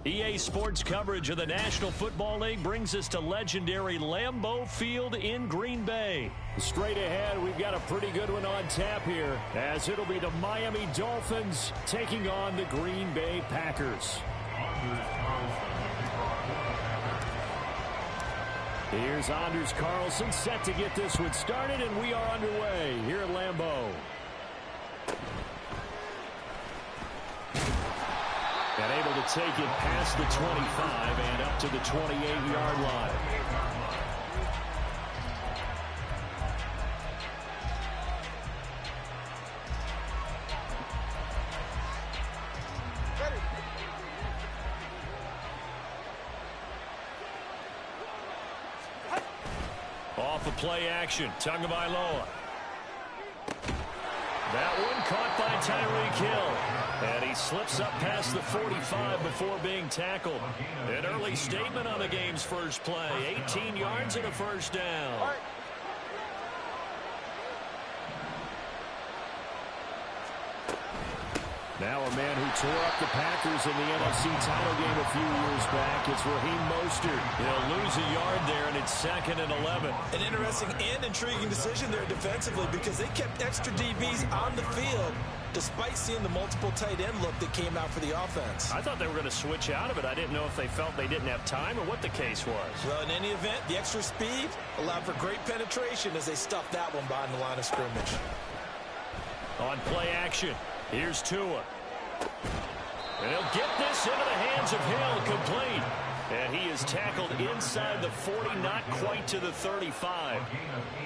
EA Sports coverage of the National Football League brings us to legendary Lambeau Field in Green Bay. Straight ahead, we've got a pretty good one on tap here, as it'll be the Miami Dolphins taking on the Green Bay Packers. Here's Anders Carlson set to get this one started, and we are underway here at Lambeau. And able to take it past the 25 and up to the 28-yard line. Off of play action, Tagovailoa. That one caught by Tyreek Hill. And he slips up past the 45 before being tackled. An early statement on the game's first play. 18 yards and a first down. Now a man who tore up the Packers in the NFC title game a few years back. It's Raheem Mostert. He'll lose a yard there, and it's 2nd and 11. An interesting and intriguing decision there defensively because they kept extra DBs on the field despite seeing the multiple tight end look that came out for the offense. I thought they were going to switch out of it. I didn't know if they felt they didn't have time or what the case was. Well, in any event, the extra speed allowed for great penetration as they stuffed that one behind the line of scrimmage. On play action, here's Tua. And he'll get this into the hands of Hill, complete. And he is tackled inside the 40, not quite to the 35.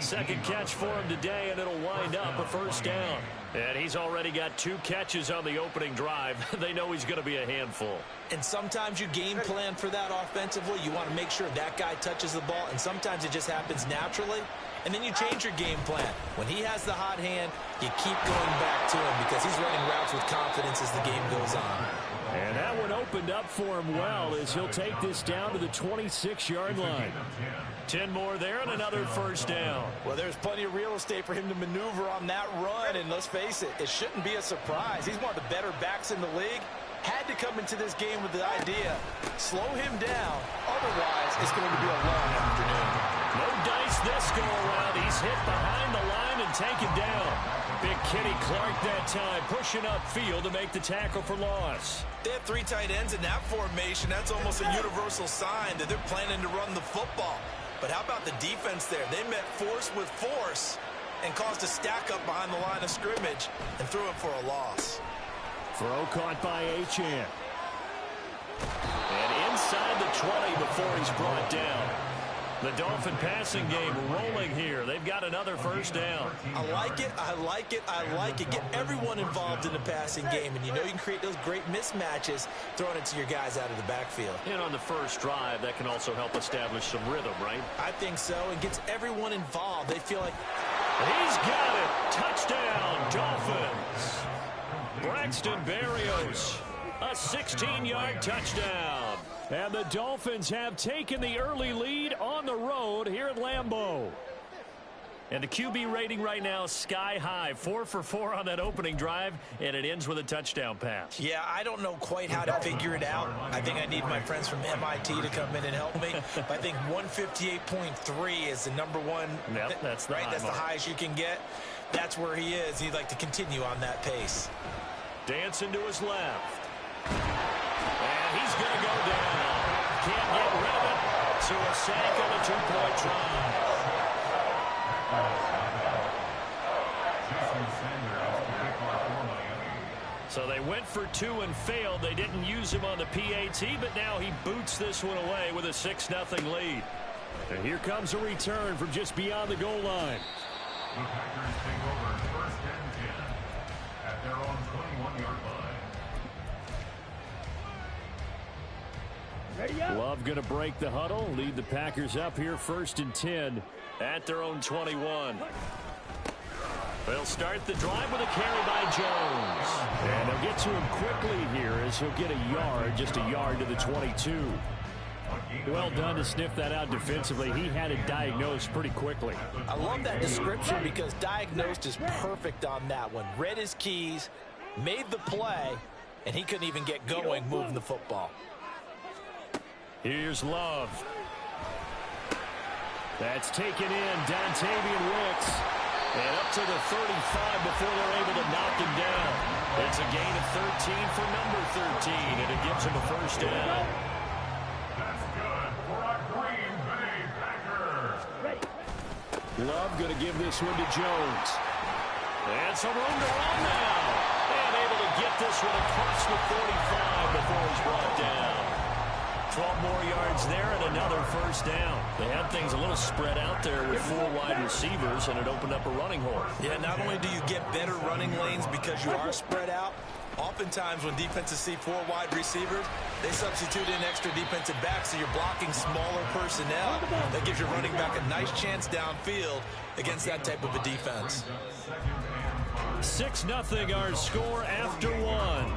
Second catch for him today, and it'll wind up a first down. And he's already got 2 catches on the opening drive. They know he's going to be a handful. And sometimes you game plan for that offensively. You want to make sure that guy touches the ball, and sometimes it just happens naturally. And then you change your game plan. When he has the hot hand, you keep going back to him because he's running routes with confidence as the game goes on. And that one opened up for him well as he'll take this down to the 26-yard line. 10 more there and another first down. Well, there's plenty of real estate for him to maneuver on that run, and let's face it, it shouldn't be a surprise. He's one of the better backs in the league. Had to come into this game with the idea, slow him down, otherwise it's going to be a long afternoon. No dice this go around. He's hit behind the line and taken down. Big Kenny Clark that time, pushing upfield to make the tackle for loss. They have 3 tight ends in that formation. That's almost a universal sign that they're planning to run the football. But how about the defense there? They met force with force and caused a stack up behind the line of scrimmage and threw it for a loss. Throw caught by Achane. And inside the 20 before he's brought down. The Dolphin passing game rolling here. They've got another first down. I like it, I like it, I like it. Get everyone involved in the passing game, and you know you can create those great mismatches throwing it to your guys out of the backfield. And on the first drive, that can also help establish some rhythm, right? I think so, and gets everyone involved. They feel like... He's got it! Touchdown, Dolphins! Braxton Berrios, a 16-yard touchdown. And the Dolphins have taken the early lead on the road here at Lambeau. And the QB rating right now is sky high. 4 for 4 on that opening drive, and it ends with a touchdown pass. Yeah, I don't know quite how to figure it out. I think I need my friends from MIT to come in and help me. But I think 158.3 is the number one. Yep, that's the right. That's the mark. highest you can get. That's where he is. He'd like to continue on that pace. Dancing to his left. And he's going to go down. Can't get rid of it. To a sack on a 2-point try. So they went for 2 and failed. They didn't use him on the PAT, but now he boots this one away with a 6-0 lead. And here comes a return from just beyond the goal line. The Packers take over first and 10 at their own 21-yard line. Love going to break the huddle, lead the Packers up here 1st and 10 at their own 21. They'll start the drive with a carry by Jones. And they'll get to him quickly here as he'll get a yard, just a yard to the 22. Well done to sniff that out defensively. He had it diagnosed pretty quickly. I love that description because diagnosed is perfect on that one. Read his keys, made the play, and he couldn't even get going moving the football. Here's Love. That's taken in. Dontavian Wicks. And up to the 35 before they're able to knock him down. It's a gain of 13 for number 13, and it gives him a first down. That's good for our Green Bay Packers. Love going to give this one to Jones. And some room to run now. And able to get this one across the 45 before he's brought down. 12 more yards there and another first down. They had things a little spread out there with 4 wide receivers, and it opened up a running hole. Yeah, not only do you get better running lanes because you are spread out, oftentimes when defenses see 4 wide receivers, they substitute in extra defensive backs, so you're blocking smaller personnel. That gives your running back a nice chance downfield against that type of a defense. 6-0 our score after 1.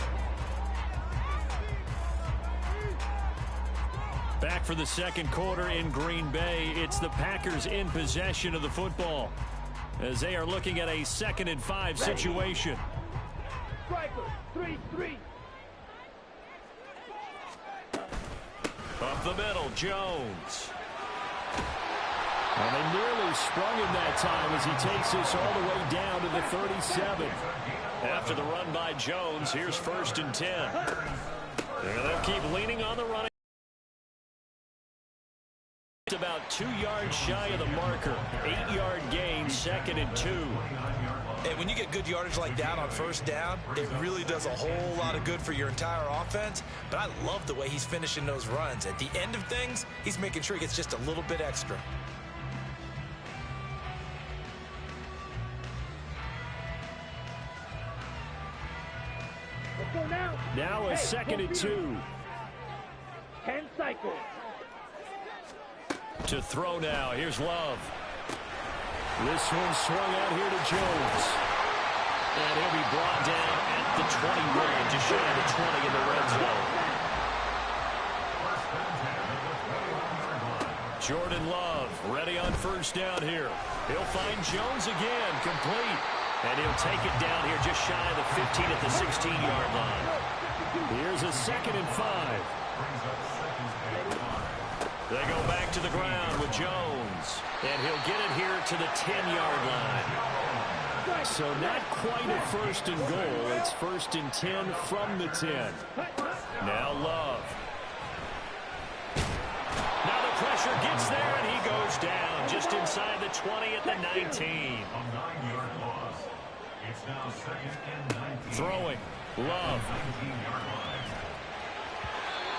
Back for the second quarter in Green Bay. It's the Packers in possession of the football as they are looking at a 2nd and 5 situation. Striker, 3-3. Up the middle, Jones. And they nearly sprung him that time as he takes this all the way down to the 37. After the run by Jones, here's 1st and 10. And they'll keep leaning on the running. It's about 2 yards shy of the marker. 8-yard gain, 2nd and 2. And when you get good yardage like that on first down, it really does a whole lot of good for your entire offense. But I love the way he's finishing those runs. At the end of things, he's making sure he gets just a little bit extra. Let's go now. Now a 2nd and 2. 10 cycles. To throw now. Here's Love. This one swung out here to Jones. And he'll be brought down at the 21, just shy of the 20 in the red zone. Jordan Love ready on first down here. He'll find Jones again, complete. And he'll take it down here just shy of the 15 at the 16-yard line. Here's a 2nd and 5. They go back to the ground with Jones. And he'll get it here to the 10-yard line. So not quite a 1st and goal. It's 1st and 10 from the 10. Now Love. Now the pressure gets there, and he goes down just inside the 20 at the 19. A 9-yard loss. It's now 2nd and 19. Throwing. Love. 19-yard line.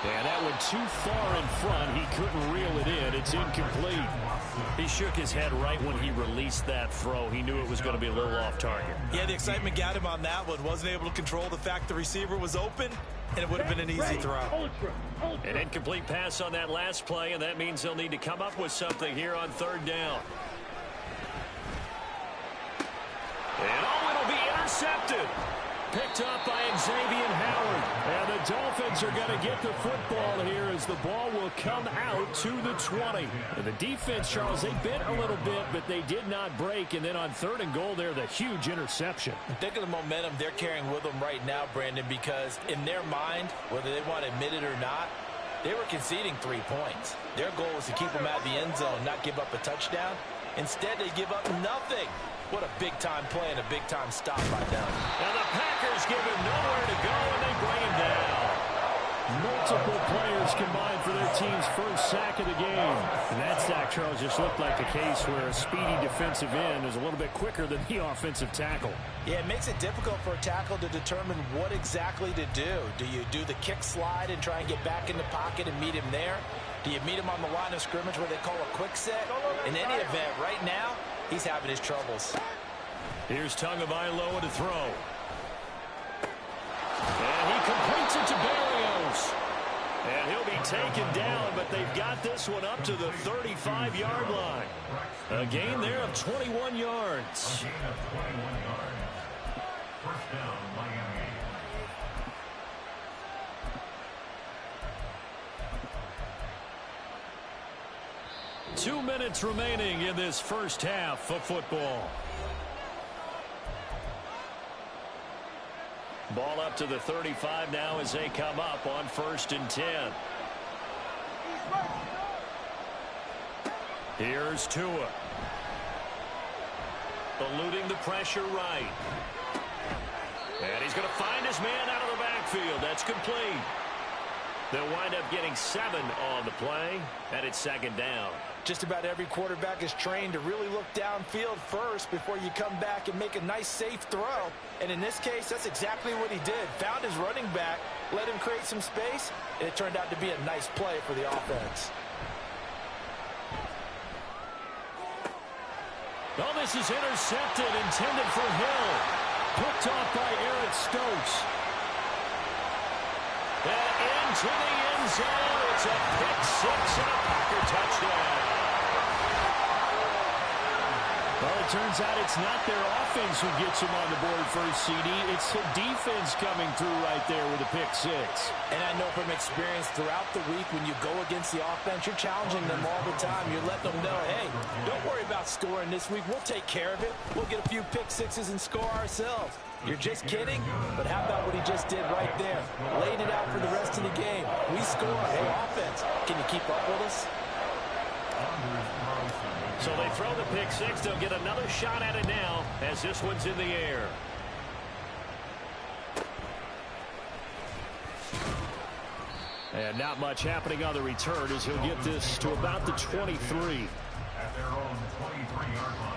And that went too far in front. He couldn't reel it in. It's incomplete. He shook his head right when he released that throw. He knew it was going to be a little off target. Yeah, the excitement got him on that one. Wasn't able to control the fact the receiver was open, and it would have been an easy throw. An incomplete pass on that last play, and that means they'll need to come up with something here on 3rd down. And it'll be intercepted. Picked up by Xavier Howard. And the Dolphins are going to get the football here as the ball will come out to the 20. And the defense, Charles, they bit a little bit, but they did not break. And then on 3rd and goal there, the huge interception. Think of the momentum they're carrying with them right now, Brandon, because in their mind, whether they want to admit it or not, they were conceding 3 points. Their goal was to keep them out of the end zone, not give up a touchdown. Instead, they give up nothing. What a big-time play and a big-time stop by them. And the Packers give him nowhere to go, and they bring him down. Multiple players combined for their team's first sack of the game. And that sack, Charles, just looked like the case where a speedy defensive end is a little bit quicker than the offensive tackle. Yeah, it makes it difficult for a tackle to determine what exactly to do. Do you do the kick slide and try and get back in the pocket and meet him there? Do you meet him on the line of scrimmage where they call a quick set? In any event, right now, he's having his troubles. Here's Tagovailoa to throw. And he completes it to Berrios. And he'll be taken down, but they've got this one up to the 35-yard line. A gain there of 21 yards. A gain of 21 yards. First down, Miami. Two minutes remaining in this first half of football. Ball up to the 35 now as they come up on 1st and 10. Here's Tua. Eluding the pressure right. And he's going to find his man out of the backfield. That's complete. They'll wind up getting 7 on the play, and it's second down. Just about every quarterback is trained to really look downfield first before you come back and make a nice, safe throw. And in this case, that's exactly what he did. Found his running back, let him create some space, and it turned out to be a nice play for the offense. Oh, this is intercepted, intended for Hill. Picked off by Eric Stokes. And into the end zone. It's a pick 6 and a Packer touchdown. Well, it turns out it's not their offense who gets them on the board first, CD. It's the defense coming through right there with a pick 6. And I know from experience throughout the week when you go against the offense, you're challenging them all the time. You're letting them know, hey, don't worry about scoring this week. We'll take care of it. We'll get a few pick 6s and score ourselves. You're just kidding? But how about what he just did right there? Laid it out for the rest of the game. We score. Hey, offense, can you keep up with us? So they throw the pick 6. They'll get another shot at it now as this one's in the air. And not much happening on the return as he'll get this to about the 23. At their own 23-yard line.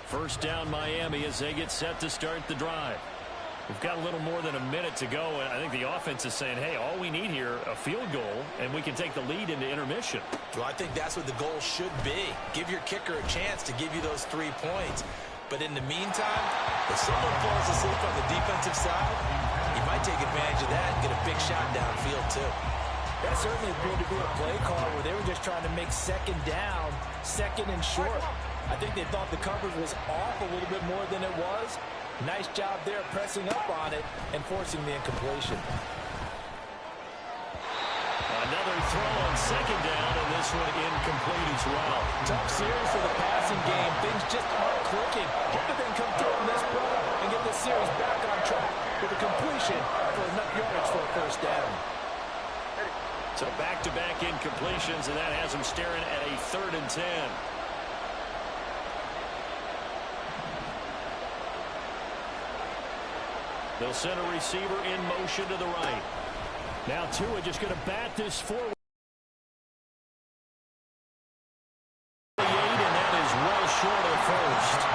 First down Miami as they get set to start the drive. We've got a little more than a minute to go, and I think the offense is saying, hey, all we need here, a field goal, and we can take the lead into intermission. Well, I think that's what the goal should be. Give your kicker a chance to give you those 3 points. But in the meantime, if someone falls asleep on the defensive side, you might take advantage of that and get a big shot downfield, too. That certainly appeared to be a play call where they were just trying to make second down, second and short. I think they thought the coverage was off a little bit more than it was. Nice job there pressing up on it and forcing the incompletion. Another throw on second down, and this one incomplete as well. Tough series for the passing game. Things just aren't clicking. Hope they can come through on this play and get this series back on track with a completion for enough yards for a first down. So back-to-back incompletions, and that has them staring at a 3rd and 10. They'll send a receiver in motion to the right. Now Tua just going to bat this forward. And that is well short of first.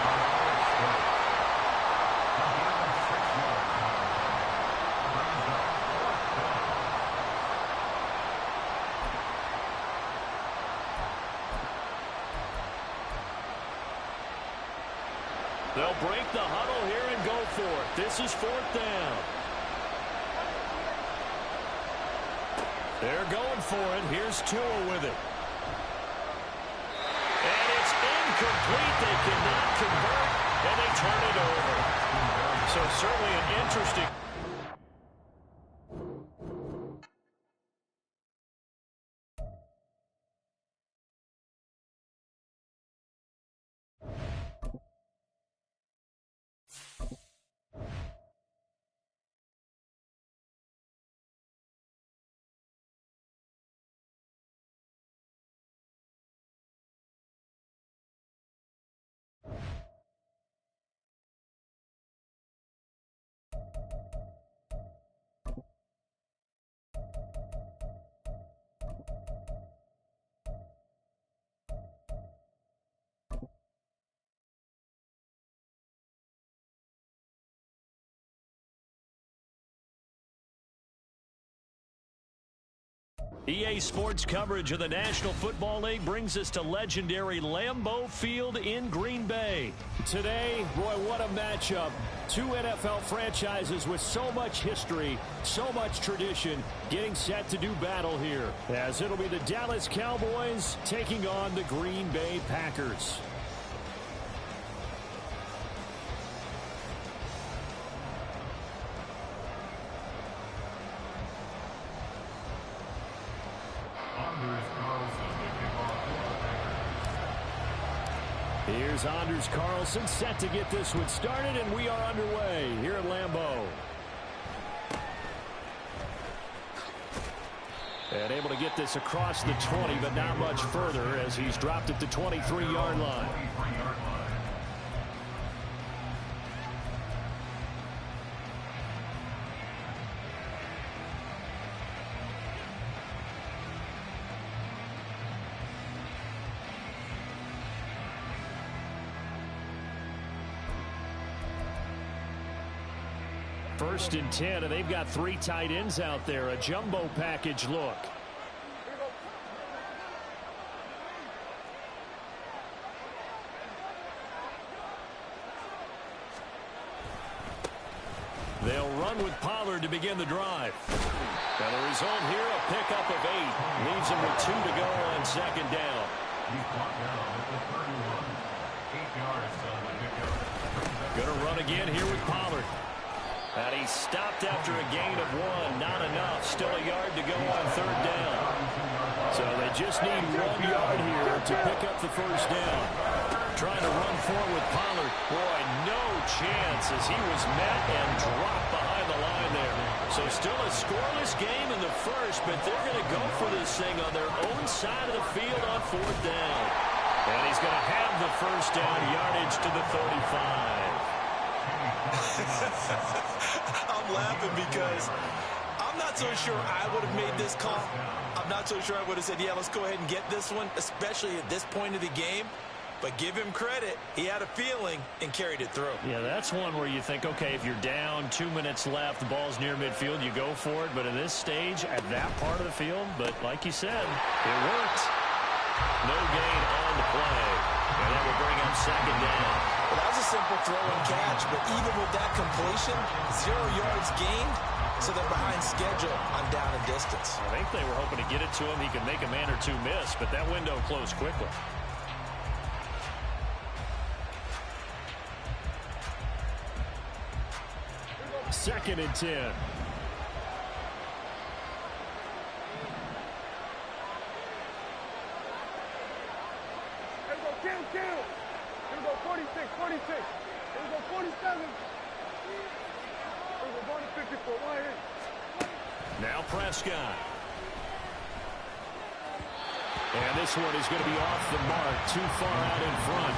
They'll break the huddle here and go for it. This is 4th down. They're going for it. Here's Tua with it. And it's incomplete. They cannot convert, and they turn it over. So certainly an interesting... EA Sports coverage of the National Football League brings us to legendary Lambeau Field in Green Bay. Today, boy, what a matchup. 2 NFL franchises with so much history, so much tradition, getting set to do battle here, as it'll be the Dallas Cowboys taking on the Green Bay Packers. Here's Anders Carlson set to get this one started, and we are underway here at Lambeau. And able to get this across the 20, but not much further as he's dropped at the 23-yard line. First and 10, and they've got 3 tight ends out there. A jumbo package look. They'll run with Pollard to begin the drive. And the result here, a pickup of 8. Leaves him with 2 to go on second down. He's brought down at the 31. 8 yards on the pickup. Going to run again here with Pollard. And he stopped after a gain of 1. Not enough. Still a yard to go on third down. So they just need 1 yard here to pick up the first down. Trying to run forward with Pollard. Boy, no chance as he was met and dropped behind the line there. So still a scoreless game in the first, but they're going to go for this thing on their own side of the field on fourth down. And he's going to have the first down, yardage to the 35. I'm laughing because I'm not so sure I would have made this call. I'm not so sure I would have said, yeah, let's go ahead and get this one, especially at this point of the game. But give him credit. He had a feeling and carried it through. Yeah, that's one where you think, okay, if you're down, 2 minutes left, the ball's near midfield, you go for it. But at this stage, at that part of the field, but like you said, it worked. No gain on the play. And that will bring up second down. Well, that was a simple throw and catch, but even with that completion, 0 yards gained, so they're behind schedule on down and distance. I think they were hoping to get it to him. He could make a man or two miss, but that window closed quickly. Second and 10. Here we go, kill. Here we go, 46. Here we go, 47. Here we go, going to 54. Right here. Now Prescott. And this one is going to be off the mark, too far out in front.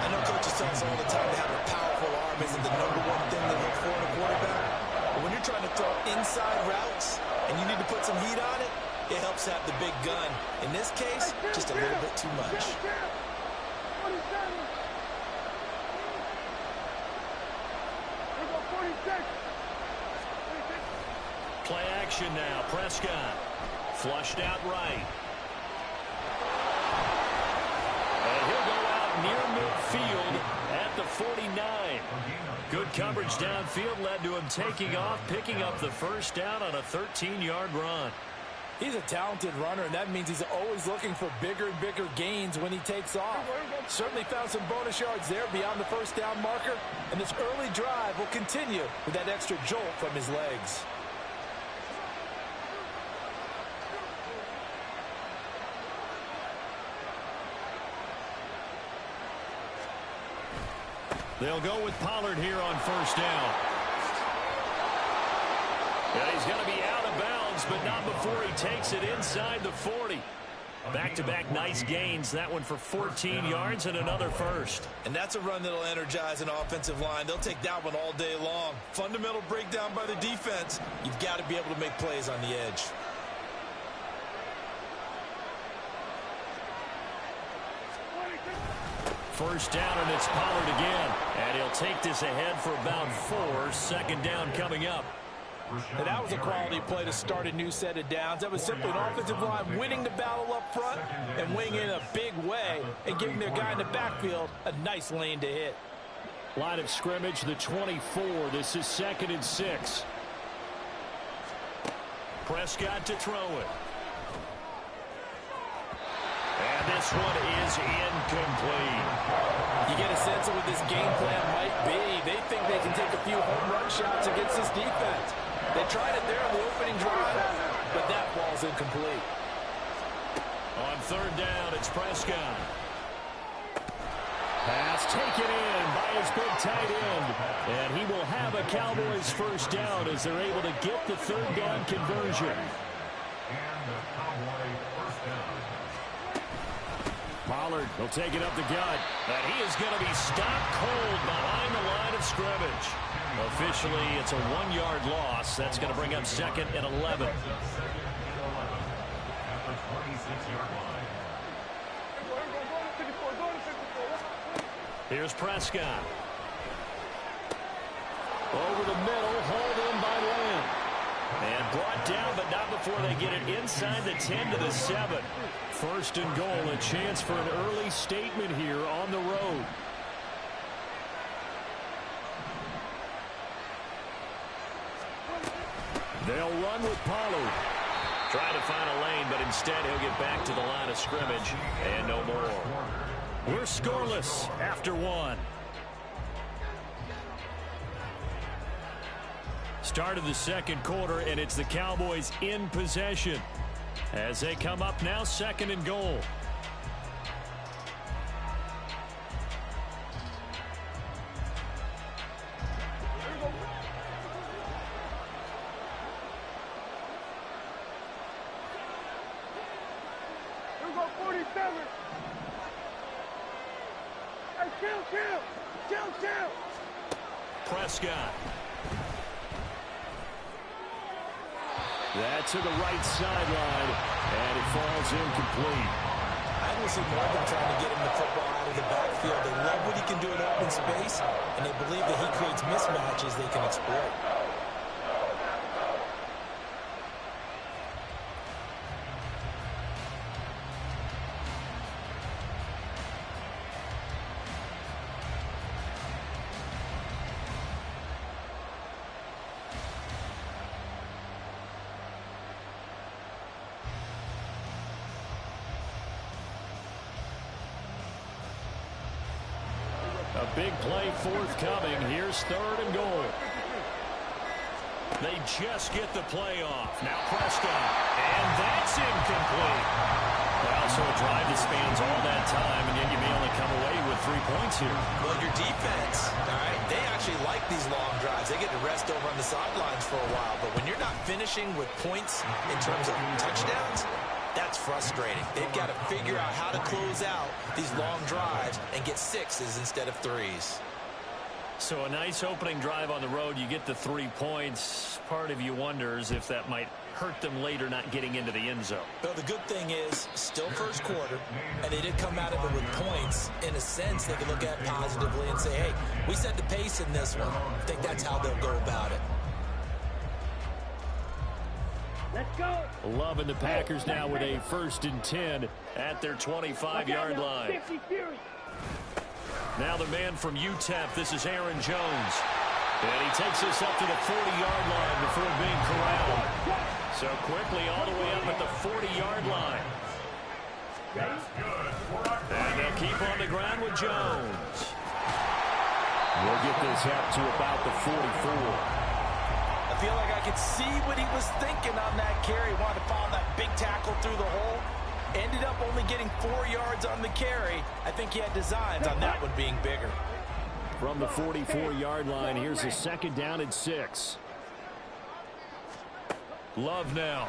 I know coaches tell us all the time to have a powerful arm isn't the #1 thing they look for in a quarterback. But when you're trying to throw inside routes and you need to put some heat on it, it helps have the big gun. In this case, just a little bit too much. 47. Here we go, 46. Play action now. Prescott flushed out right. And he'll go out near midfield at the 49. Good coverage downfield led to him taking off, picking up the first down on a 13-yard run. He's a talented runner, and that means he's always looking for bigger and bigger gains when he takes off. Certainly found some bonus yards there beyond the first down marker, and this early drive will continue with that extra jolt from his legs. They'll go with Pollard here on first down. And he's going to be out of bounds, but not before he takes it inside the 40. Back-to-back nice gains. That one for 14 yards and another first. And that's a run that'll energize an offensive line. They'll take that one all day long. Fundamental breakdown by the defense. You've got to be able to make plays on the edge. First down, and it's Pollard again. And he'll take this ahead for about 4. Second down coming up. And that was a quality play to start a new set of downs. That was simply an offensive line winning the battle up front and winning in a big way and giving their guy in the backfield a nice lane to hit. Line of scrimmage, the 24. This is 2nd and 6. Prescott to throw it. And this one is incomplete. You get a sense of what this game plan might be. They think they can take a few home run shots against this defense. They tried it there on the opening drive, but that ball's incomplete. On third down, it's Prescott. Pass taken in by his big tight end. And he will have a Cowboys first down as they're able to get the third down conversion. And the Cowboy first down. Pollard will take it up the gut. And he is going to be stopped cold behind the line of scrimmage. Officially, it's a 1-yard loss. That's going to bring up 2nd and 11. At the 26-yard line. Here's Prescott. Over the middle, hauled in by Lamb. And brought down, but not before they get it inside the 10 to the 7. 1st and goal, a chance for an early statement here on the road. They'll run with Pollard. Trying to find a lane, but instead he'll get back to the line of scrimmage and no more. We're scoreless after 1. Start of the 2nd quarter, and it's the Cowboys in possession as they come up now 2nd and goal. Here we go, 47. Hey, chill. Prescott. That to the right sideline, and it falls incomplete. I will see more than trying to get him the football out of the backfield. They love what he can do in open space, and they believe that he creates mismatches they can exploit. A big play forthcoming. Here's 3rd and goal. They just get the play off. Now Prescott. And that's incomplete. Well, so a drive that spans all that time, and yet you may only come away with 3 points here. Well, your defense, all right, they actually like these long drives. They get to rest over on the sidelines for a while. But when you're not finishing with points in terms of touchdowns, that's frustrating. They've got to figure out how to close out these long drives and get 6s instead of 3s. So a nice opening drive on the road. You get the 3 points. Part of you wonders if that might hurt them later not getting into the end zone. Well, the good thing is still 1st quarter, and they did come out of it with points. In a sense, they can look at it positively and say, hey, we set the pace in this one. I think that's how they'll go about it. Let's go. Loving the Packers now with a 1st and 10 at their 25-yard line. Now the man from UTEP, this is Aaron Jones. And he takes this up to the 40-yard line before being corralled. So quickly all the way up at the 40-yard line. And they'll keep on the ground with Jones. We'll get this up to about the 44. I feel like I could see what he was thinking on that carry. Wanted to follow that big tackle through the hole. Ended up only getting 4 yards on the carry. I think he had designs on that one being bigger. From the 44-yard line, here's a 2nd down and 6. Love now.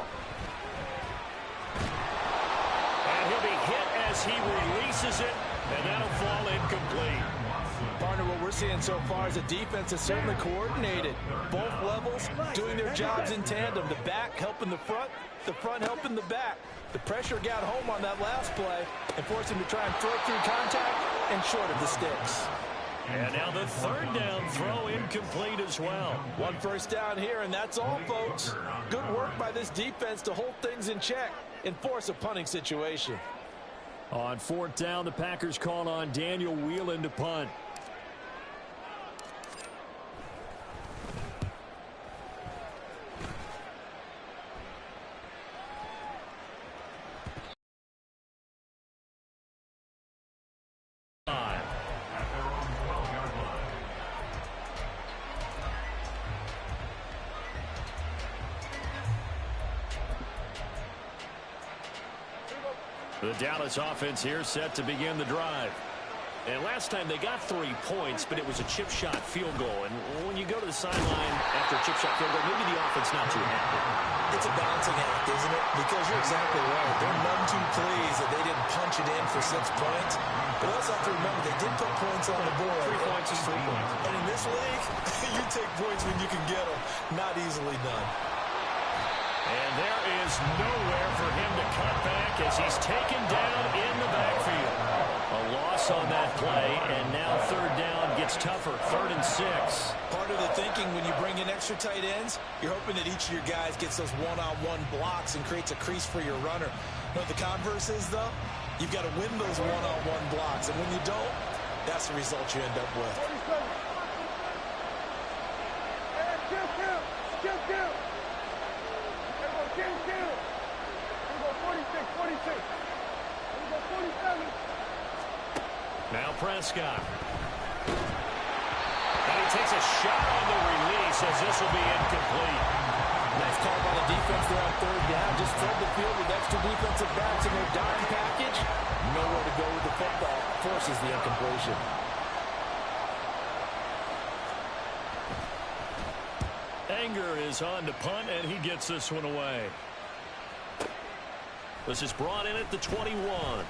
And he'll be hit as he releases it, and that'll fall incomplete. Partner, what we're seeing so far is the defense is certainly coordinated. Both levels doing their jobs in tandem. The back helping the front helping the back. The pressure got home on that last play and forced him to try and throw through contact and short of the sticks. And now the 3rd down throw incomplete as well. 1 first down here, and that's all, folks. Good work by this defense to hold things in check and force a punting situation. On 4th down, the Packers call on Daniel Whelan to punt. The Dallas offense here set to begin the drive. And last time they got 3 points, but it was a chip shot field goal. And when you go to the sideline after a chip shot field goal, maybe the offense not too happy. It's a balancing act, isn't it? Because you're exactly right. They're none too pleased that they didn't punch it in for 6 points. But also have to remember, they did put points on the board. 3 points is 3 points. And in this league, you take points when you can get them. Not easily done. And there is nowhere for him to cut back as he's taken down in the backfield. A loss on that play, and now third down gets tougher, 3rd and 6. Part of the thinking when you bring in extra tight ends, you're hoping that each of your guys gets those one-on-one blocks and creates a crease for your runner. You know what the converse is, though? You've got to win those one-on-one blocks, and when you don't, that's the result you end up with. 47. Hey, kill. Here we go, 46. Here we go, 47. Now Prescott. And he takes a shot on the release as this will be incomplete. Nice call by the defense there on third down. Just flood the field with extra defensive backs in their dime package. Nowhere to go with the football. Forces the incompletion. Anger is on to punt, and he gets this one away. This is brought in at the 21.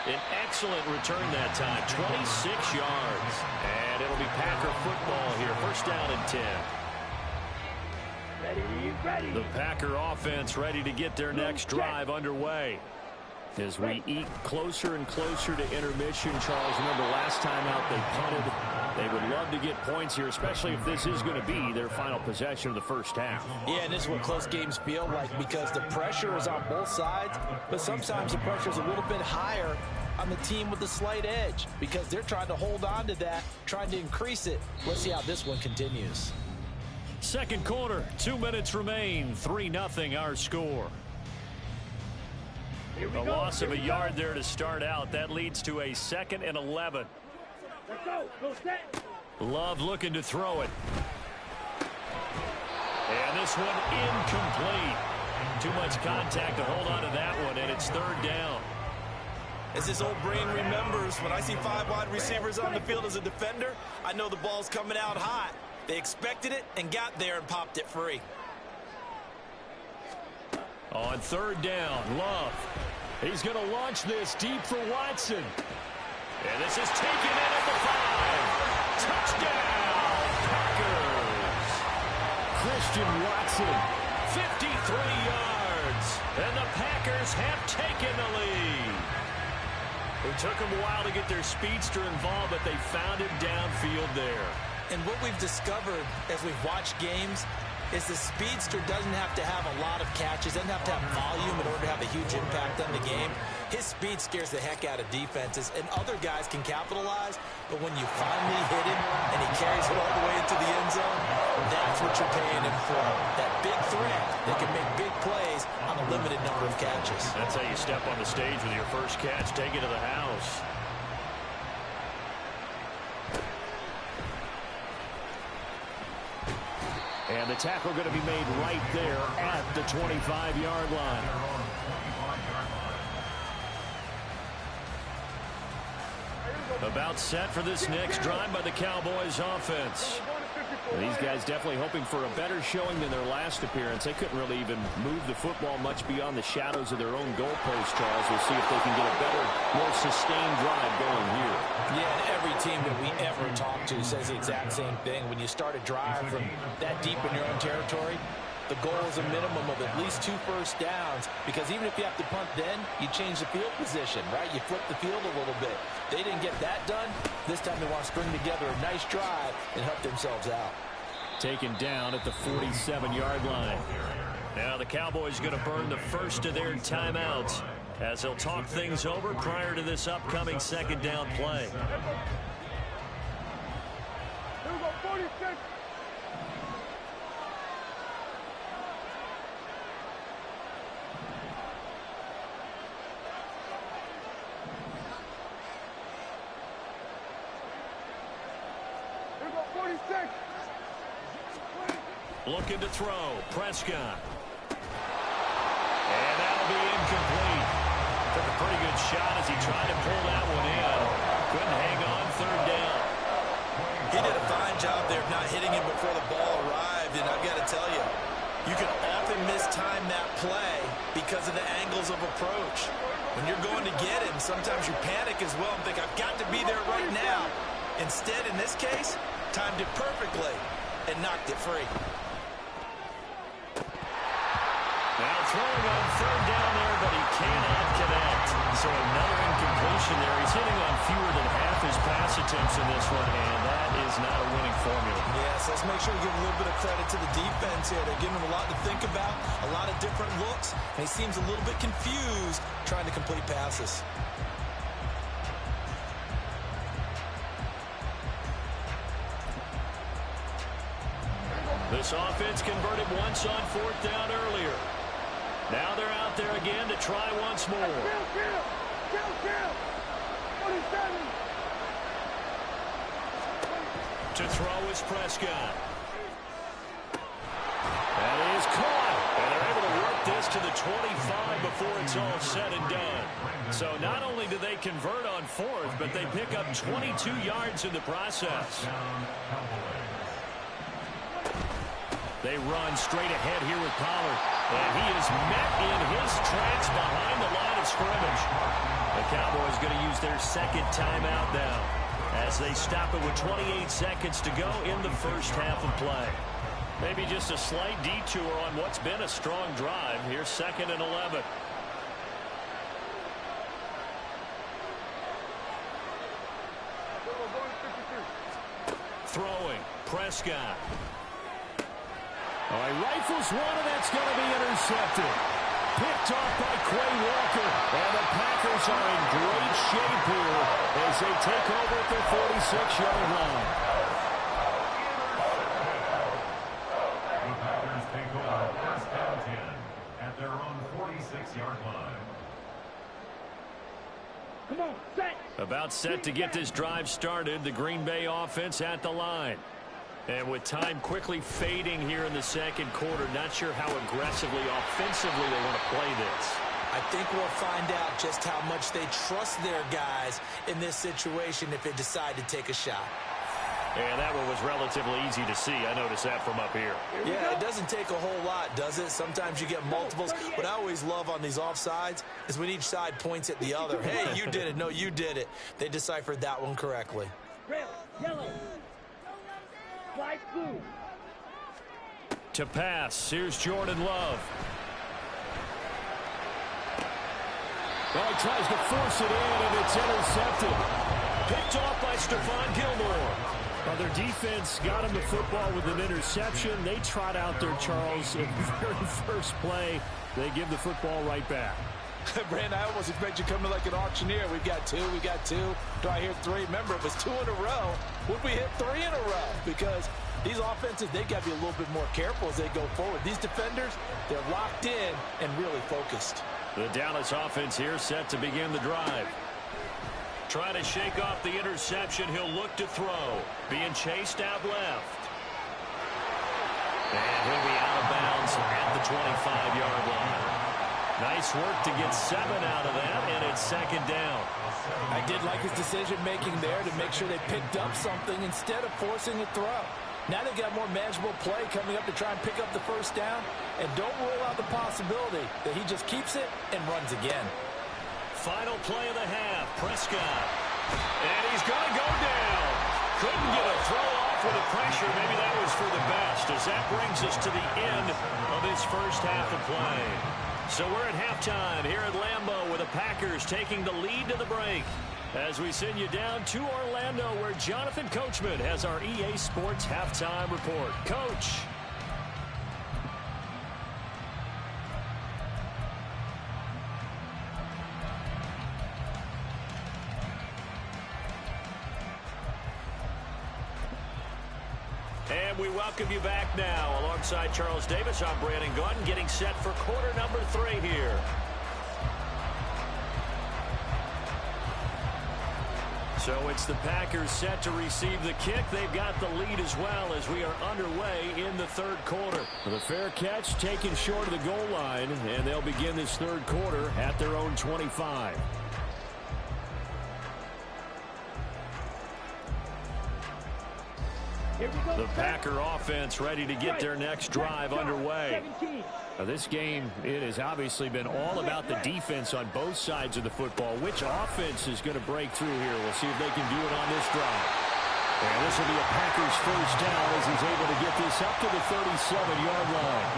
An excellent return that time, 26 yards. And it'll be Packer football here, 1st down and 10. Ready. The Packer offense ready to get their next drive underway. As we eke closer and closer to intermission, Charles, remember last time out they punted. They would love to get points here, especially if this is going to be their final possession of the first half. Yeah, and this is what close games feel like because the pressure is on both sides, but sometimes the pressure is a little bit higher on the team with the slight edge because they're trying to hold on to that, trying to increase it. Let's see how this one continues. Second quarter, 2 minutes remain, 3-0 our score. A loss of a yard there to start out. That leads to a 2nd and 11. Let's go. Go set. Love looking to throw it. And this one incomplete. Too much contact to hold on to that one, and it's 3rd down. As his old brain remembers, when I see 5 wide receivers on the field as a defender, I know the ball's coming out hot. They expected it and got there and popped it free. On 3rd down, Love. He's going to launch this deep for Watson. And this is taken in at the 5. Touchdown, Packers. Christian Watson, 53 yards. And the Packers have taken the lead. It took them a while to get their speedster involved, but they found him downfield there. And what we've discovered as we've watched games is the speedster doesn't have to have a lot of catches, doesn't have to have volume in order to have a huge impact on the game. His speed scares the heck out of defenses, and other guys can capitalize, but when you finally hit him and he carries it all the way into the end zone, that's what you're paying him for. That big threat that can make big plays on a limited number of catches. That's how you step on the stage with your first catch, take it to the house. And the tackle going to be made right there at the 25-yard line. About set for this next drive by the Cowboys offense. These guys definitely hoping for a better showing than their last appearance. They couldn't really even move the football much beyond the shadows of their own goalpost, Charles. We'll see if they can get a better, more sustained drive going here. Yeah, and every team that we ever talk to says the exact same thing. When you start a drive from that deep in your own territory, the goal is a minimum of at least 2 first downs, because even if you have to punt then, you change the field position, right? You flip the field a little bit. They didn't get that done. This time they want to string together a nice drive and help themselves out. Taken down at the 47-yard line. Now the Cowboys going to burn the first of their timeouts as they'll talk things over prior to this upcoming 2nd down play. Here we go, 46. Here we go, 46. Looking to throw. Prescott. And that'll be incomplete. Took a pretty good shot as he tried to pull that one in. Couldn't hang on third down. He did a fine job there of not hitting him before the ball arrived, and I've got to tell you, you can often mistime that play because of the angles of approach. When you're going to get him, sometimes you panic as well and think, I've got to be there right now. Instead, in this case, timed it perfectly and knocked it free. Now throwing on third down there, but he cannot connect. So another incompletion there. He's hitting on fewer than half his pass attempts in this one, and that is not a winning formula. Yes, let's make sure we give a little bit of credit to the defense here. They're giving him a lot to think about, a lot of different looks, and he seems a little bit confused trying to complete passes. This offense converted once on fourth down earlier. Now they're out there again to try once more. Kill. 47. To throw is Prescott. That is caught. And they're able to work this to the 25 before it's all said and done. So not only do they convert on fourth, but they pick up 22 yards in the process. They run straight ahead here with Pollard. And he is met in his tracks behind the line of scrimmage. The Cowboys going to use their second timeout now as they stop it with 28 seconds to go in the first half of play. Maybe just a slight detour on what's been a strong drive. Here's 2nd and 11. Throwing, Prescott. He rifles one, and that's going to be intercepted. Picked off by Quay Walker. And the Packers are in great shape here as they take over at their 46-yard line. The Packers take over first down 10 at their own 46-yard line. Come on, set. About set to get this drive started. The Green Bay offense at the line. And with time quickly fading here in the second quarter, not sure how aggressively, offensively they want to play this. I think we'll find out just how much they trust their guys in this situation if they decide to take a shot. And that one was relatively easy to see. I noticed that from up here. Yeah, it doesn't take a whole lot, does it? Sometimes you get multiples. What I always love on these offsides is when each side points at the other. Hey, you did it. No, you did it. They deciphered that one correctly. Red, yellow. White, blue. To pass, here's Jordan Love. Well, he tries to force it in, and it's intercepted. Picked off by Stephon Gilmore. Well, their defense got him the football with an interception. They trot out there, Charles, in the very first play. They give the football right back. Brandon, I almost expect you coming like an auctioneer. We've got two. Do I hear three? Remember, it was 2 in a row. Would we hit 3 in a row? Because these offenses, they got to be a little bit more careful as they go forward. These defenders, they're locked in and really focused. The Dallas offense here set to begin the drive. Trying to shake off the interception. He'll look to throw. Being chased out left. And he'll be out of bounds at the 25-yard line. Nice work to get 7 out of that, and it's 2nd down. I did like his decision-making there to make sure they picked up something instead of forcing a throw. Now they've got more manageable play coming up to try and pick up the first down, and don't rule out the possibility that he just keeps it and runs again. Final play of the half, Prescott. And he's going to go down. Couldn't get a throw off with the pressure. Maybe that was for the best, as that brings us to the end of this first half of play. So we're at halftime here at Lambeau with the Packers taking the lead to the break as we send you down to Orlando where Jonathan Coachman has our EA Sports halftime report. Coach. And we welcome you back now. Alongside Charles Davis, I'm Brandon Gunn, getting set for quarter number 3 here. So it's the Packers set to receive the kick. They've got the lead as well as we are underway in the third quarter. The fair catch taken short of the goal line, and they'll begin this third quarter at their own 25. The Packer offense ready to get their next drive underway. Now this game, it has obviously been all about the defense on both sides of the football. Which offense is going to break through here? We'll see if they can do it on this drive. And this will be a Packers first down as he's able to get this up to the 37-yard line.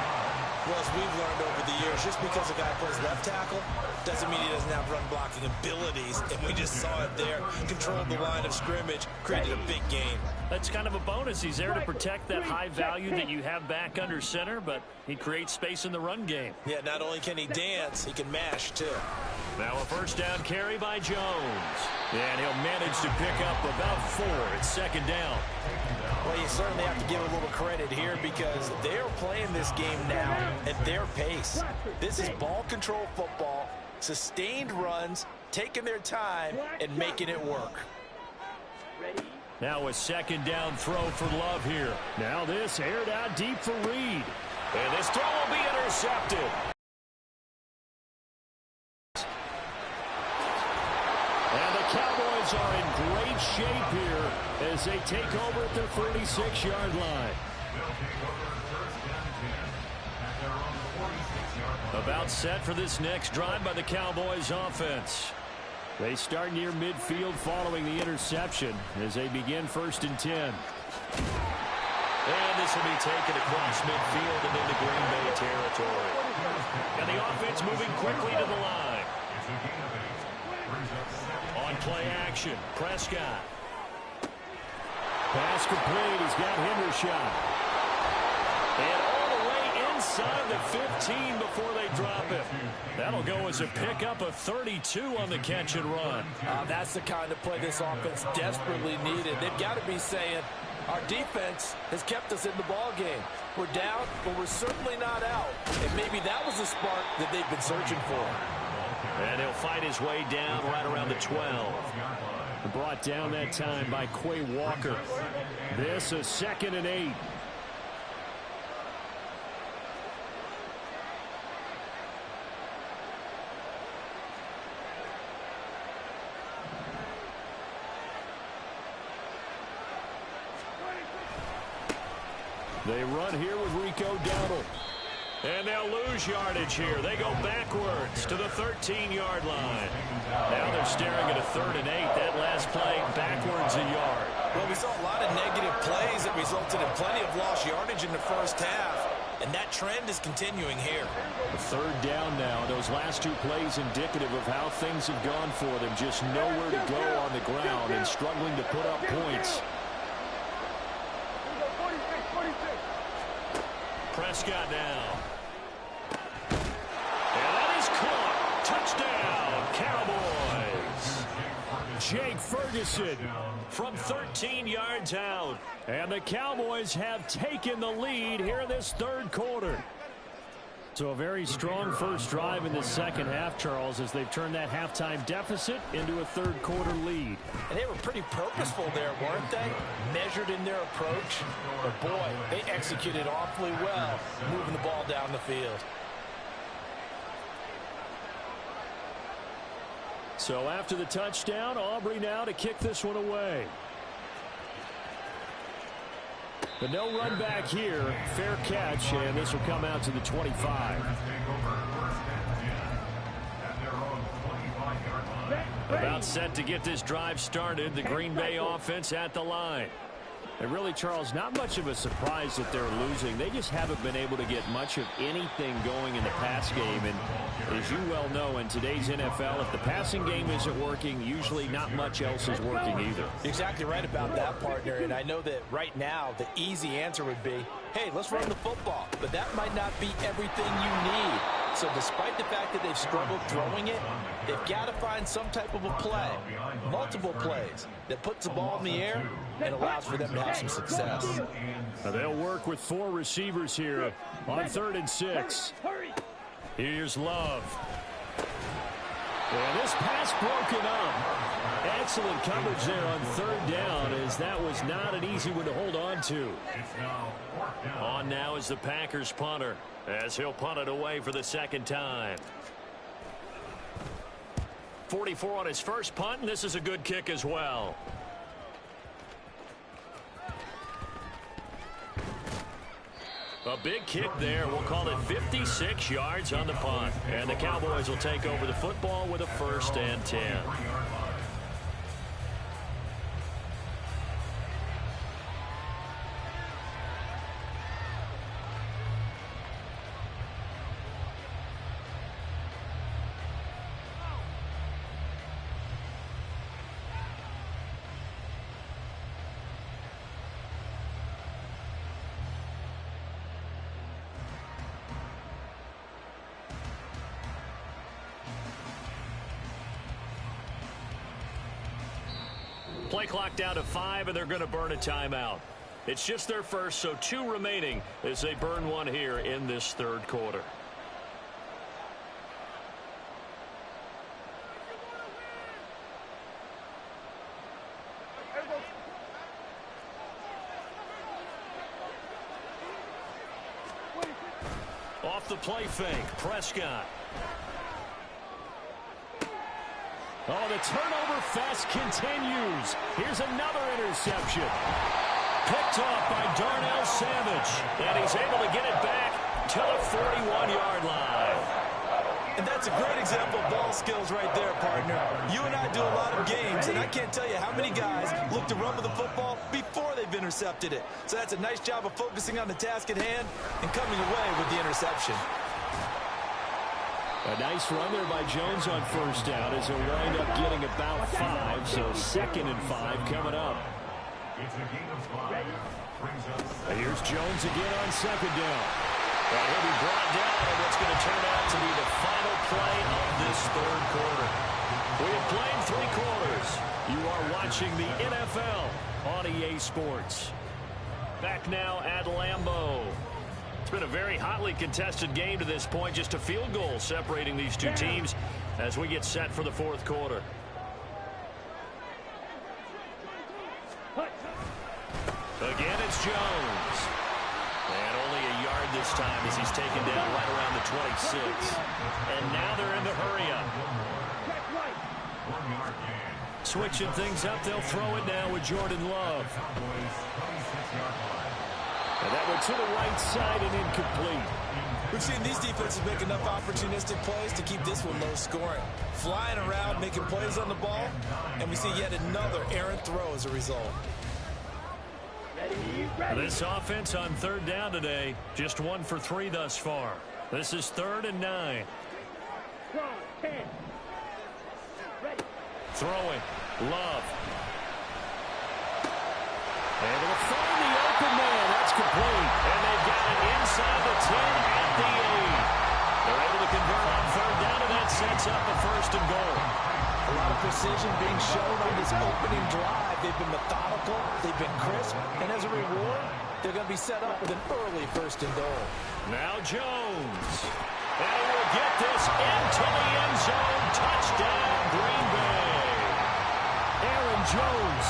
Well, as we've learned over the years, just because a guy plays left tackle doesn't mean he doesn't have run blocking abilities. And we just saw it there. Controlled the line of scrimmage, created a big gain. That's kind of a bonus. He's there to protect that high value that you have back under center, but he creates space in the run game. Yeah, not only can he dance, he can mash, too. Now a first down carry by Jones. And he'll manage to pick up about 4. It's second down. Well, you certainly have to give a little credit here because they're playing this game now at their pace. This is ball control football, sustained runs, taking their time, and making it work. Now a second down throw for Love here. Now this aired out deep for Reed. And this throw will be intercepted. And the Cowboys are in great shape here as they take over at their 36-yard line. About set for this next drive by the Cowboys offense. They start near midfield following the interception as they begin 1st and 10. And this will be taken across midfield and into Green Bay territory. And the offense moving quickly to the line. On play action, Prescott. Pass complete. He's got Hendershot. And all the way inside the 15 before they drop it. That'll go as a pickup of 32 on the catch and run. That's the kind of play this offense desperately needed. They've got to be saying, our defense has kept us in the ball game. We're down, but we're certainly not out. And maybe that was the spark that they've been searching for. And he'll fight his way down right around the 12. Brought down that time by Quay Walker. This is 2nd and 8. They run here with Rico Dowdle. And they'll lose yardage here. They go backwards to the 13-yard line. Now they're staring at a 3rd and 8. That last play backwards a yard. Well, we saw a lot of negative plays that resulted in plenty of lost yardage in the first half. And that trend is continuing here. The 3rd down now. Those last 2 plays indicative of how things have gone for them. Just nowhere to go on the ground and struggling to put up points. Prescott now. And that is caught. Touchdown, Cowboys. Jake Ferguson from 13 yards out. And the Cowboys have taken the lead here in this third quarter. So a very strong first drive in the second half, Charles, as they've turned that halftime deficit into a third quarter lead. And they were pretty purposeful there, weren't they? Measured in their approach. But boy, they executed awfully well, moving the ball down the field. So after the touchdown, Aubrey now to kick this one away. But no run back here. Fair catch, and this will come out to the 25. About set to get this drive started. The Green Bay offense at the line. And really, Charles, not much of a surprise that they're losing. They just haven't been able to get much of anything going in the pass game. And as you well know, in today's NFL, if the passing game isn't working, usually not much else is working either. Exactly right about that, partner. And I know that right now, the easy answer would be, hey, let's run the football. But that might not be everything you need. So despite the fact that they've struggled throwing it, they've got to find some type of a play, multiple plays, that puts the ball in the air and allows for them to have some success. Now they'll work with 4 receivers here on 3rd and 6. Here's Love. And this pass broken up. Excellent coverage there on third down, as that was not an easy one to hold on to. On now is the Packers punter, as he'll punt it away for the second time. 44 on his first punt, and this is a good kick as well. A big kick there. We'll call it 56 yards on the punt. And the Cowboys will take over the football with a 1st and 10. Play clock down to 5, and they're going to burn a timeout. It's just their first, so 2 remaining as they burn one here in this third quarter. Off the play fake, Prescott. Oh, the turnover fest continues. Here's another interception. Picked off by Darnell Savage. And he's able to get it back to the 41-yard line. And that's a great example of ball skills right there, partner. You and I do a lot of games, and I can't tell you how many guys look to run with the football before they've intercepted it. So that's a nice job of focusing on the task at hand and coming away with the interception. A nice run there by Jones on first down as he'll wind up getting about 5, so 2nd and 5 coming up. Here's Jones again on 2nd down. And he'll be brought down on what's going to turn out to be the final play of this third quarter. We have played 3 quarters. You are watching the NFL on EA Sports. Back now at Lambeau. It's been a very hotly contested game to this point. Just a field goal separating these two teams as we get set for the fourth quarter. Again, it's Jones. And only a yard this time as he's taken down right around the 26. And now they're in the hurry-up. Switching things up, they'll throw it now with Jordan Love. And that went to the right side and incomplete. We've seen these defenses make enough opportunistic plays to keep this one low scoring. Flying around, making plays on the ball, and we see yet another errant throw as a result. This offense on third down today, just 1 for 3 thus far. This is 3rd and 9. Throwing, Love. Able to find the open man. That's complete. And they've got it inside the 10 at the 8. They're able to convert on third down, and that sets up a 1st and goal. A lot of precision being shown on this opening drive. They've been methodical. They've been crisp. And as a reward, they're going to be set up with an early 1st and goal. Now Jones. And he will get this into the end zone. Touchdown, Green Bay. Aaron Jones.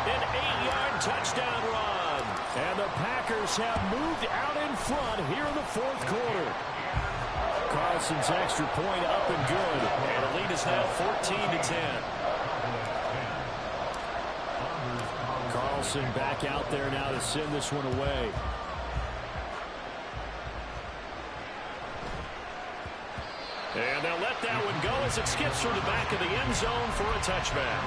An 8-yard touchdown run. And the Packers have moved out in front here in the fourth quarter. Carlson's extra point up and good. And the lead is now 14-10. Carlson back out there now to send this one away. And they'll let that one go as it skips through the back of the end zone for a touchback.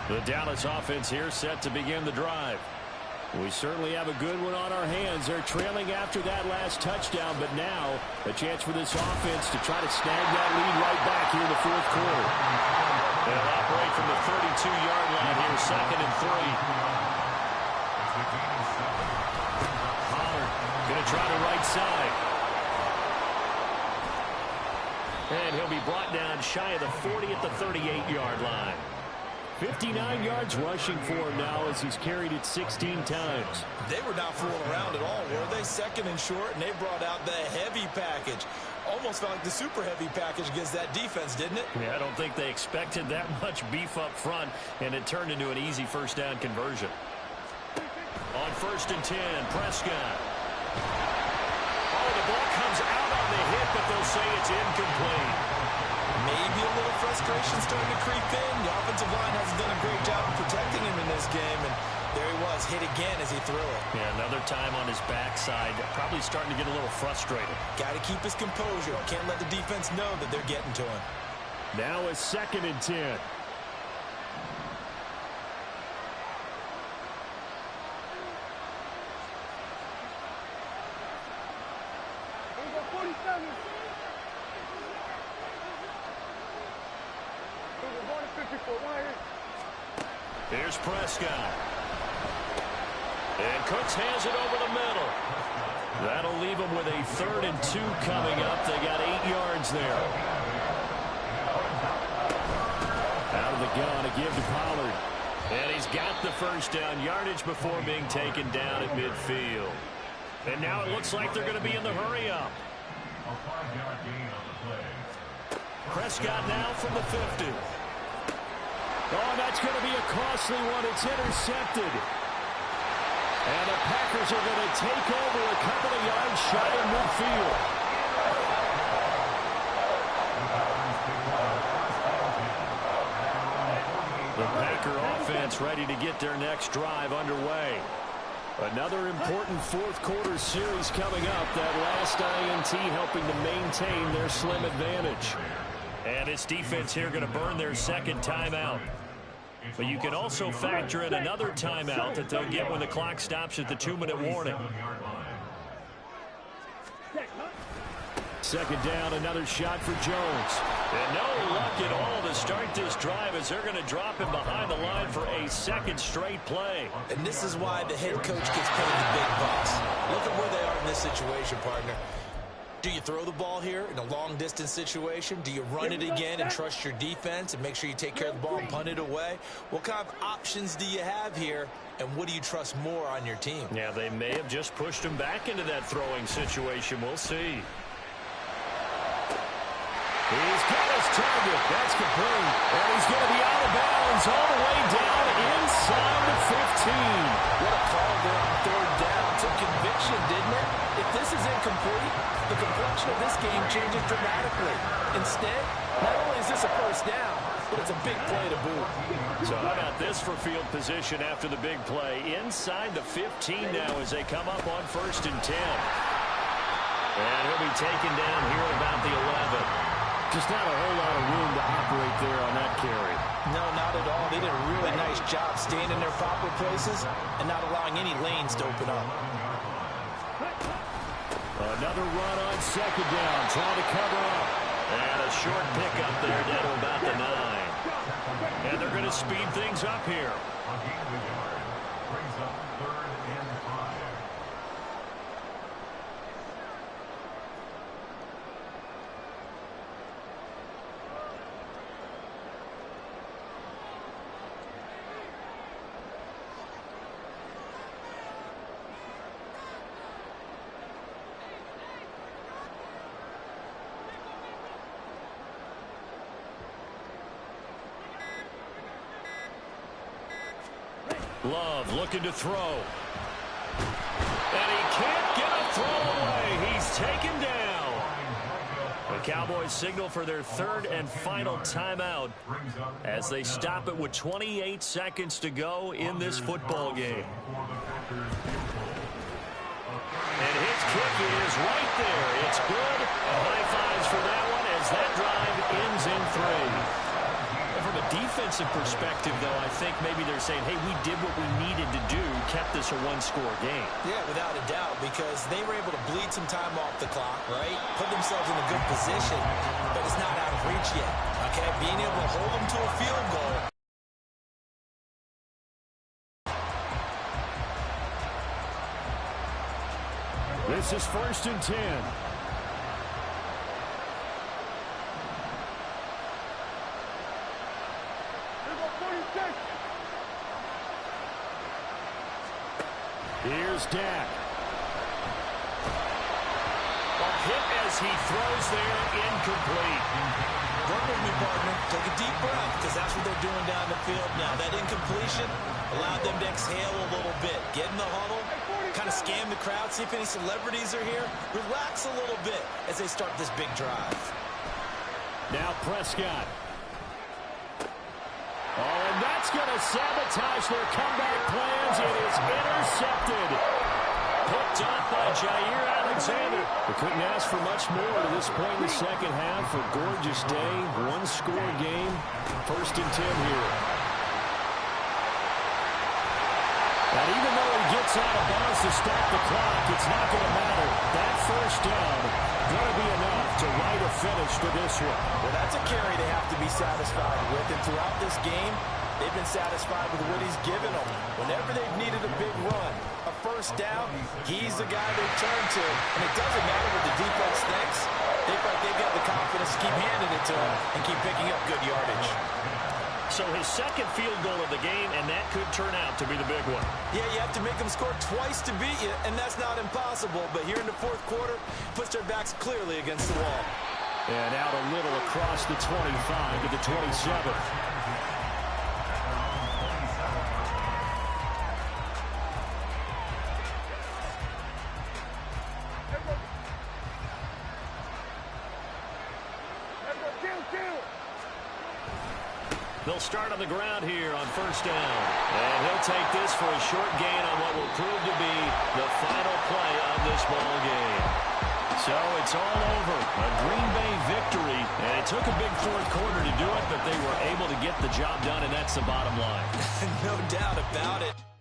The Dallas offense here set to begin the drive. We certainly have a good one on our hands. They're trailing after that last touchdown, but now a chance for this offense to try to snag that lead right back here in the fourth quarter. They'll operate from the 32-yard line here, 2nd and 3. Pollard going to try the right side. And he'll be brought down shy of the 40 at the 38-yard line. 59 yards rushing for him now as he's carried it 16 times. They were not fooling around at all, were they? Second and short, and they brought out the heavy package. Almost felt like the super heavy package against that defense, didn't it? Yeah, I don't think they expected that much beef up front, and it turned into an easy first down conversion. On 1st and 10, Prescott. Oh, the ball comes out on the hit, but they'll say it's incomplete. Maybe a little frustration starting to creep in. The offensive line hasn't done a great job of protecting him in this game, and there he was, hit again as he threw it. Yeah, another time on his backside, probably starting to get a little frustrated. Got to keep his composure. Can't let the defense know that they're getting to him. Now a 2nd and 10. Here's Prescott. And Cooks has it over the middle. That'll leave them with a 3rd and 2 coming up. They got 8 yards there. Out of the gun, a give to Pollard. And he's got the first down yardage before being taken down at midfield. And now it looks like they're going to be in the hurry-up. A 5-yard gain on the play. Prescott now from the 50. Oh, that's going to be a costly one. It's intercepted. And the Packers are going to take over a couple of yards shy of midfield. The Packer offense ready to get their next drive underway. Another important fourth-quarter series coming up. That last INT helping to maintain their slim advantage. And this defense here going to burn their 2nd timeout. But you can also factor in another timeout that they'll get when the clock stops at the 2-minute warning. 2nd down, another shot for Jones. And no luck at all to start this drive as they're going to drop him behind the line for a 2nd straight play. And this is why the head coach gets paid the big bucks. Look at where they are in this situation, partner. Do you throw the ball here in a long-distance situation? Do you run it again and trust your defense and make sure you take care of the ball and punt it away? What kind of options do you have here, and what do you trust more on your team? Yeah, they may have just pushed him back into that throwing situation. We'll see. He's got his target. That's complete. And he's going to be out of bounds all the way down inside the 15. What a call there on 3rd down. Took conviction, didn't it? If this is incomplete, the complexion of this game changes dramatically. Instead, not only is this a first down, but it's a big play to boot. So how about this for field position after the big play? Inside the 15 now as they come up on 1st and 10. And he'll be taken down here at about the 11. Just not a whole lot of room to operate there on that carry. No, not at all. They did a really nice job staying in their proper places and not allowing any lanes to open up. Another run on 2nd down, trying to cover up. And a short pickup there down to about the 9. And they're going to speed things up here. A gain of a yard brings up 3rd and 5. Love looking to throw. And he can't get a throw away. He's taken down. The Cowboys signal for their 3rd and final timeout as they stop it with 28 seconds to go in this football game. And his kick is right there. It's good. High fives for that one as that drive ends in 3. From a defensive perspective, though, I think maybe they're saying, hey, we did what we needed to do, kept this a 1-score game. Yeah, without a doubt, because they were able to bleed some time off the clock, right? Put themselves in a good position, but it's not out of reach yet, okay? Being able to hold them to a field goal. This is 1st and 10. Here's Dak. A hit as he throws there, incomplete. Work with me, partner. Take a deep breath, because that's what they're doing down the field now. That incompletion allowed them to exhale a little bit. Get in the huddle, kind of scan the crowd, see if any celebrities are here. Relax a little bit as they start this big drive. Now Prescott. Oh, and that's going to sabotage their comeback plans. It is intercepted. Picked off by Jair Alexander. They couldn't ask for much more to this point in the second half. A gorgeous day, one-score game. 1st and 10 here. And even though he gets out of bounds to stop the clock, it's not going to matter. That first down going to be enough to write a finish for this one. Well, that's a carry they have to be satisfied with. And throughout this game, they've been satisfied with what he's given them. Whenever they've needed a big run, a first down, he's the guy they turn to. And it doesn't matter what the defense thinks. They feel like they've got the confidence to keep handing it to him and keep picking up good yardage. So his second field goal of the game, and that could turn out to be the big one. Yeah, you have to make them score twice to beat you, and that's not impossible. But here in the 4th quarter, puts their backs clearly against the wall. And out a little across the 25 to the 27. They'll start on the ground here on 1st down. And he'll take this for a short gain on what will prove to be the final play of this ball game. So it's all over. A Green Bay victory. And it took a big 4th quarter to do it, but they were able to get the job done, and that's the bottom line. No doubt about it.